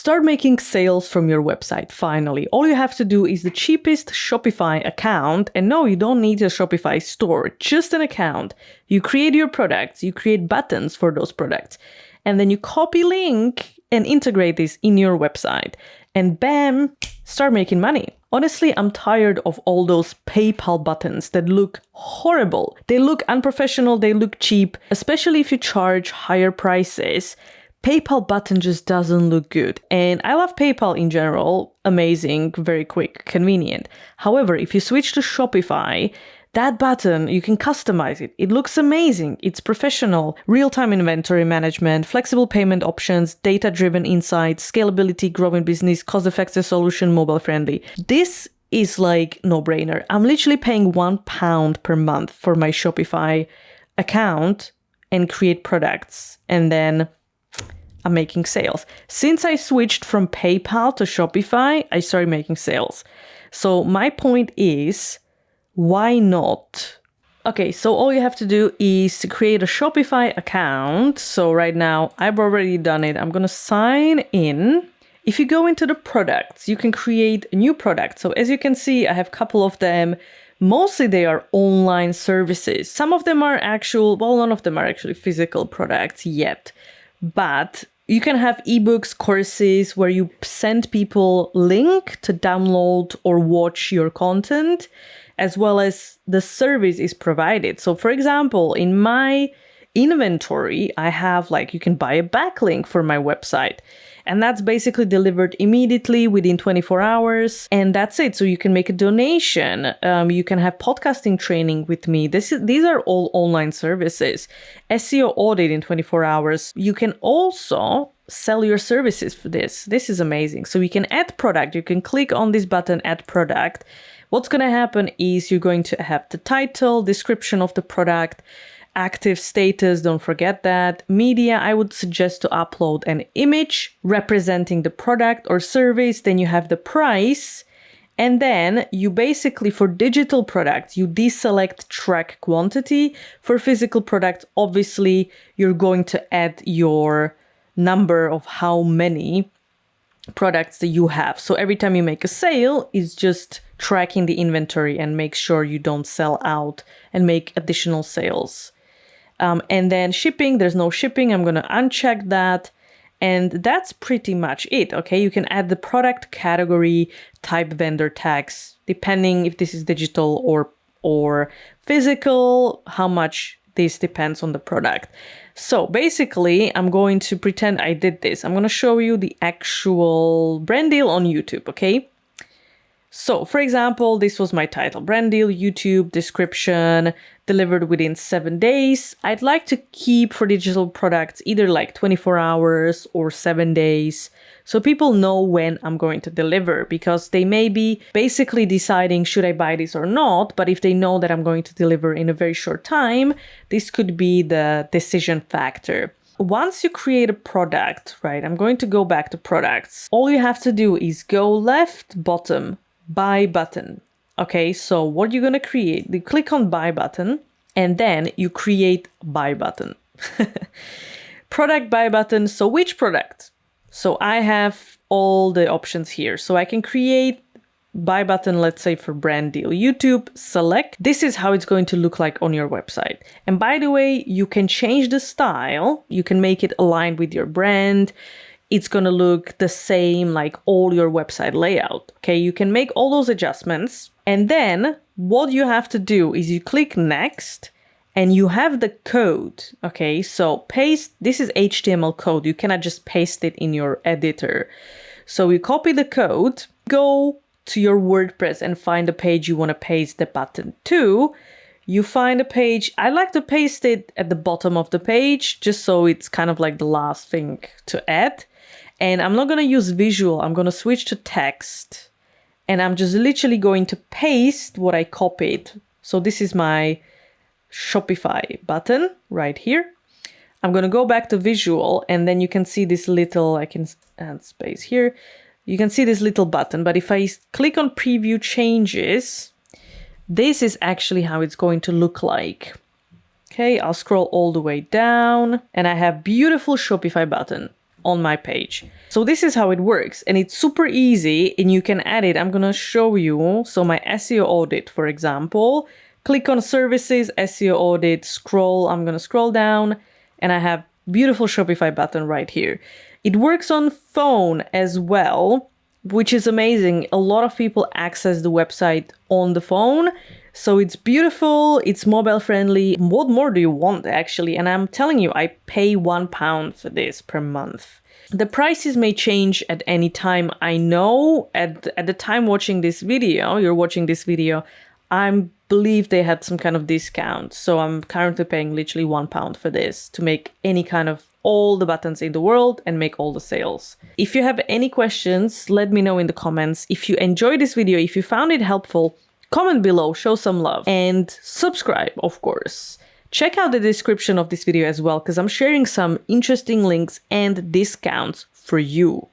Start making sales from your website, finally. All you have to do is the cheapest Shopify account. And no, you don't need a Shopify store, just an account. You create your products, you create buttons for those products, and then you copy link and integrate this in your website. And bam, start making money. Honestly, I'm tired of all those PayPal buttons that look horrible. They look unprofessional, they look cheap, especially if you charge higher prices. PayPal button just doesn't look good. And I love PayPal in general. Amazing, very quick, convenient. However, if you switch to Shopify, that button, you can customize it. It looks amazing. It's professional. Real-time inventory management, flexible payment options, data-driven insights, scalability, growing business, cost-effective solution, mobile-friendly. This is like no-brainer. I'm literally paying £1 per month for my Shopify account and create products. And then I'm making sales. Since I switched from PayPal to Shopify, I started making sales. So my point is, why not? Okay, so all you have to do is to create a Shopify account. So right now, I've already done it. I'm going to sign in. If you go into the products, you can create a new product. So as you can see, I have a couple of them. Mostly they are online services. Some of them are none of them are actually physical products yet. But you can have ebooks, courses where you send people link to download or watch your content, as well as the service is provided. So for example, in my inventory, I have you can buy a backlink for my website. And that's basically delivered immediately within 24 hours. And that's it. So you can make a donation. You can have podcasting training with me. These are all online services. SEO audit in 24 hours. You can also sell your services for this. This is amazing. So you can add product. You can click on this button, add product. What's going to happen is you're going to have the title, description of the product, active status, don't forget that. Media, I would suggest to upload an image representing the product or service. Then you have the price. And then you basically, for digital products, you deselect track quantity. For physical products, obviously, you're going to add your number of how many products that you have. So every time you make a sale, it's just tracking the inventory and make sure you don't sell out and make additional sales. And then shipping, there's no shipping. I'm going to uncheck that. And that's pretty much it. Okay, you can add the product category, type, vendor tags, depending if this is digital or physical, how much this depends on the product. So basically, I'm going to pretend I did this. I'm going to show you the actual brand deal on YouTube, okay? So, for example, this was my title, brand deal, YouTube, description, delivered within 7 days. I'd like to keep for digital products either 24 hours or 7 days. So people know when I'm going to deliver, because they may be basically deciding, should I buy this or not? But if they know that I'm going to deliver in a very short time, this could be the decision factor. Once you create a product, right, I'm going to go back to products. All you have to do is go left, bottom, buy button. Okay, so what you're going to create, you click on buy button, and then you create buy button. Product buy button. So which product? So I have all the options here. So I can create buy button, let's say for brand deal, YouTube, select. This is how it's going to look like on your website. And by the way, you can change the style. You can make it aligned with your brand. It's going to look the same like all your website layout. Okay, you can make all those adjustments. And then what you have to do is you click next and you have the code. Okay, so paste, this is HTML code. You cannot just paste it in your editor. So you copy the code, go to your WordPress and find the page you want to paste the button to. You find a page. I like to paste it at the bottom of the page, just so it's kind of like the last thing to add. And I'm not going to use visual. I'm going to switch to text. And I'm just literally going to paste what I copied. So this is my Shopify button right here. I'm going to go back to visual, and then you can see this little, I can add space here. You can see this little button, but if I click on preview changes, this is actually how it's going to look like. Okay, I'll scroll all the way down and I have beautiful Shopify button. on my page. So this is how it works, and it's super easy, and you can add it. I'm gonna show you. So my SEO audit, for example, click on services, SEO audit, scroll. I'm gonna scroll down, and I have beautiful Shopify button right here. It works on phone as well, which is amazing. A lot of people access the website on the phone. So it's beautiful, it's mobile friendly. What more do you want, actually? And I'm telling you, I pay £1 for this per month. The prices may change at any time. I know at the time watching this video, you're watching this video, I believe they had some kind of discount. So I'm currently paying literally £1 for this to make any kind of all the buttons in the world and make all the sales. If you have any questions, let me know in the comments. If you enjoyed this video, if you found it helpful, comment below, show some love, and subscribe, of course. Check out the description of this video as well, because I'm sharing some interesting links and discounts for you.